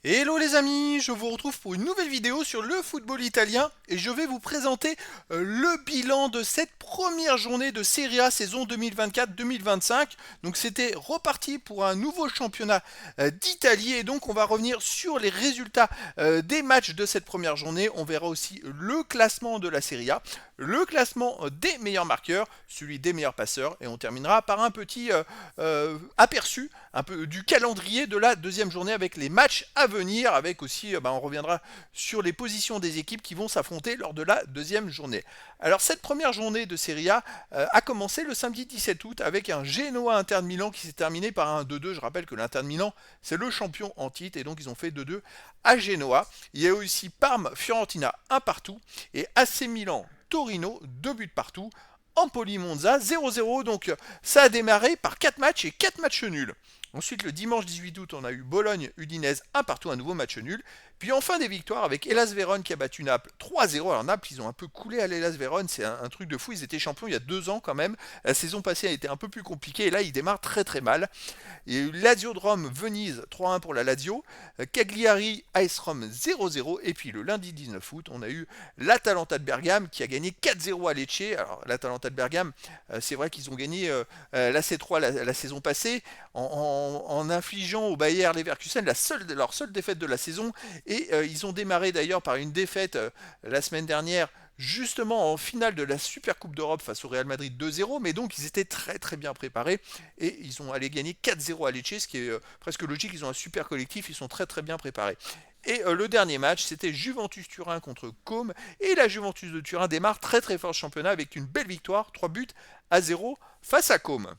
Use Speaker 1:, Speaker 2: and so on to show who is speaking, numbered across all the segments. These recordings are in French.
Speaker 1: Hello les amis, je vous retrouve pour une nouvelle vidéo sur le football italien et je vais vous présenter le bilan de cette première journée de Serie A saison 2024-2025. Donc c'était reparti pour un nouveau championnat d'Italie et donc on va revenir sur les résultats des matchs de cette première journée. On verra aussi le classement de la Serie A, le classement des meilleurs marqueurs, celui des meilleurs passeurs et on terminera par un petit aperçu un peu du calendrier de la deuxième journée avec les matchs à venir, avec aussi, on reviendra sur les positions des équipes qui vont s'affronter lors de la deuxième journée. Alors cette première journée de Serie A a commencé le samedi 17 août avec un Genoa Inter de Milan qui s'est terminé par un 2-2. Je rappelle que l'Inter de Milan c'est le champion en titre et donc ils ont fait 2-2 à Genoa. Il y a aussi Parme Fiorentina 1 partout et AC Milan Torino 2 buts partout. Empoli Monza 0-0, donc ça a démarré par 4 matchs et 4 matchs nuls. Ensuite, le dimanche 18 août, on a eu Bologne-Udinese 1 partout, un nouveau match nul. Puis enfin des victoires avec Hellas Vérone qui a battu Naples 3-0. Alors Naples, ils ont un peu coulé à l'Hellas Vérone, c'est un truc de fou. Ils étaient champions il y a 2 ans quand même. La saison passée a été un peu plus compliquée et là, ils démarrent très très mal. Il y a eu Lazio de Rome, Venise 3-1 pour la Lazio. Cagliari, AS Rome 0-0. Et puis le lundi 19 août, on a eu l'Atalanta de Bergame qui a gagné 4-0 à Lecce. Alors l'Atalanta de Bergame, c'est vrai qu'ils ont gagné la C3 la saison passée en infligeant au Bayer Leverkusen leur seule défaite de la saison. Et ils ont démarré d'ailleurs par une défaite la semaine dernière justement en finale de la Super Coupe d'Europe face au Real Madrid 2-0, mais donc ils étaient très très bien préparés et ils ont allé gagner 4-0 à Lecce, ce qui est presque logique, ils ont un super collectif, ils sont très très bien préparés. Et le dernier match, c'était Juventus Turin contre Côme, et la Juventus de Turin démarre très très fort le championnat avec une belle victoire, 3 buts à 0 face à Côme.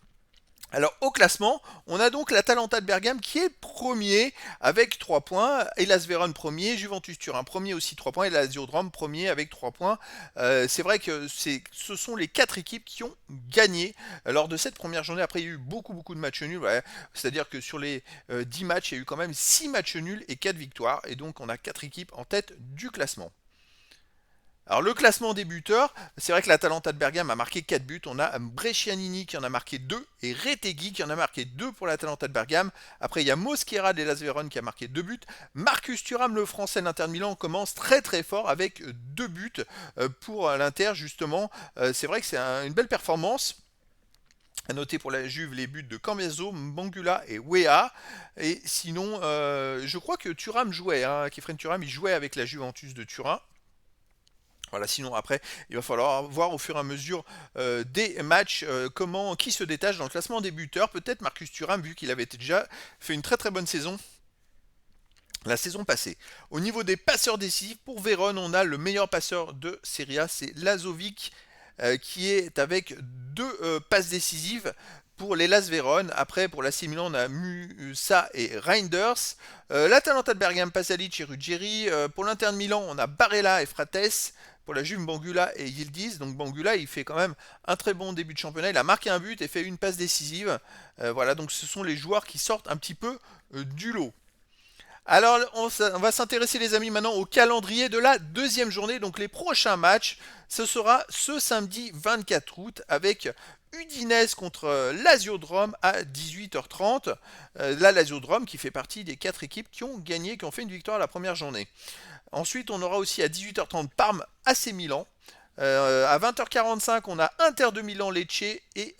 Speaker 1: Alors au classement, on a donc l'Atalanta de Bergame qui est premier avec 3 points, Hellas Vérone premier, Juventus Turin premier aussi 3 points et Lazio de Rome premier avec 3 points. C'est vrai que ce sont les 4 équipes qui ont gagné lors de cette première journée. Après il y a eu beaucoup de matchs nuls, ouais. C'est-à-dire que sur les 10 matchs, il y a eu quand même 6 matchs nuls et 4 victoires et donc on a 4 équipes en tête du classement. Alors le classement des buteurs, c'est vrai que l'Atalanta de Bergame a marqué 4 buts. On a Brescianini qui en a marqué 2 et Retegui qui en a marqué 2 pour l'Atalanta de Bergame. Après il y a Mosquera de Las Vérone qui a marqué 2 buts. Marcus Thuram, le français de l'Inter de Milan, commence très très fort avec 2 buts pour l'Inter justement. C'est vrai que c'est une belle performance. À noter pour la Juve les buts de Cambiaso, Mbangula et Wea. Et sinon, je crois que Thuram jouait, hein, Kefren Thuram, il jouait avec la Juventus de Turin. Voilà, sinon après, il va falloir voir au fur et à mesure des matchs qui se détache dans le classement des buteurs. Peut-être Marcus Thuram, vu qu'il avait déjà fait une très très bonne saison la saison passée. Au niveau des passeurs décisifs, pour Vérone, on a le meilleur passeur de Serie A, c'est Lazovic, qui est avec 2 passes décisives pour l'Hellas Vérone. Après, pour l'AC Milan, on a Musa et Reinders. L'Atalanta de Bergame, Pasalic et Ruggeri. Pour l'Inter de Milan, on a Barella et Frates. Pour la Juve, Bangula et Yildiz. Donc Bangula, il fait quand même un très bon début de championnat. Il a marqué un but et fait une passe décisive. Voilà, donc ce sont les joueurs qui sortent un petit peu du lot. Alors, on va s'intéresser, les amis, maintenant au calendrier de la deuxième journée. Donc, les prochains matchs, ce sera ce samedi 24 août avec Udinese contre Lazio de Rome à 18h30. La Lazio de Rome qui fait partie des 4 équipes qui ont gagné, qui ont fait une victoire à la première journée. Ensuite, on aura aussi à 18h30 Parme AC Milan. À 20h45, on a Inter de Milan Lecce et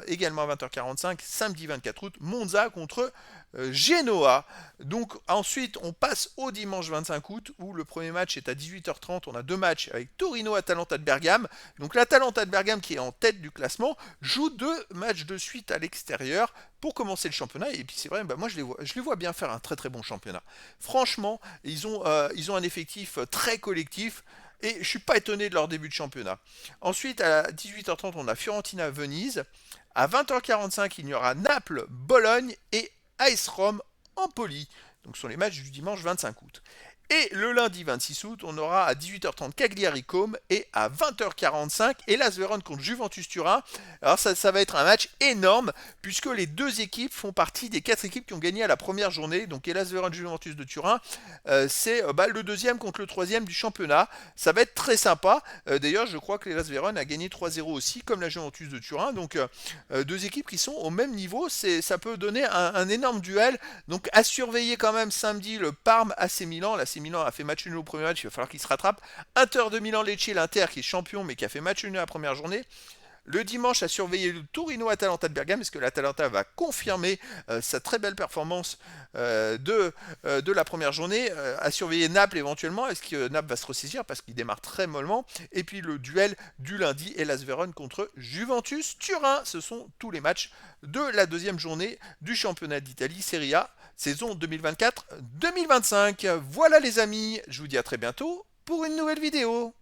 Speaker 1: également à 20h45, samedi 24 août, Monza contre Genoa. Donc ensuite, on passe au dimanche 25 août où le premier match est à 18h30. On a 2 matchs avec Torino-Atalanta de Bergame. Donc l'Atalanta de Bergame qui est en tête du classement joue 2 matchs de suite à l'extérieur pour commencer le championnat. Et puis c'est vrai, moi je les vois bien faire un très très bon championnat. Franchement, ils ont un effectif très collectif. Et je ne suis pas étonné de leur début de championnat. Ensuite, à 18h30, on a Fiorentina-Venise. À 20h45, il y aura Naples-Bologne et AS Rome-Empoli. Donc ce sont les matchs du dimanche 25 août. Et le lundi 26 août, on aura à 18h30 Cagliari-Côme et à 20h45 Hellas Vérone contre Juventus Turin. Alors ça va être un match énorme puisque les deux équipes font partie des 4 équipes qui ont gagné à la première journée. Donc Hellas Vérone Juventus de Turin, c'est le deuxième contre le troisième du championnat. Ça va être très sympa. D'ailleurs, je crois que Hellas Vérone a gagné 3-0 aussi, comme la Juventus de Turin. Donc deux équipes qui sont au même niveau. Ça peut donner un énorme duel. Donc à surveiller quand même samedi le Parme AC Milan. L'AC Milan a fait match nul au premier match, il va falloir qu'il se rattrape. Inter de Milan Lecce, l'Inter qui est champion mais qui a fait match nul à la première journée. Le dimanche, à surveiller le Torino-Atalanta de Bergame, parce que l'Atalanta va confirmer sa très belle performance de la première journée. À surveiller Naples éventuellement, est-ce que Naples va se ressaisir parce qu'il démarre très mollement. Et puis le duel du lundi, Hellas Vérone contre Juventus Turin. Ce sont tous les matchs de la deuxième journée du championnat d'Italie Serie A, saison 2024-2025. Voilà les amis, je vous dis à très bientôt pour une nouvelle vidéo.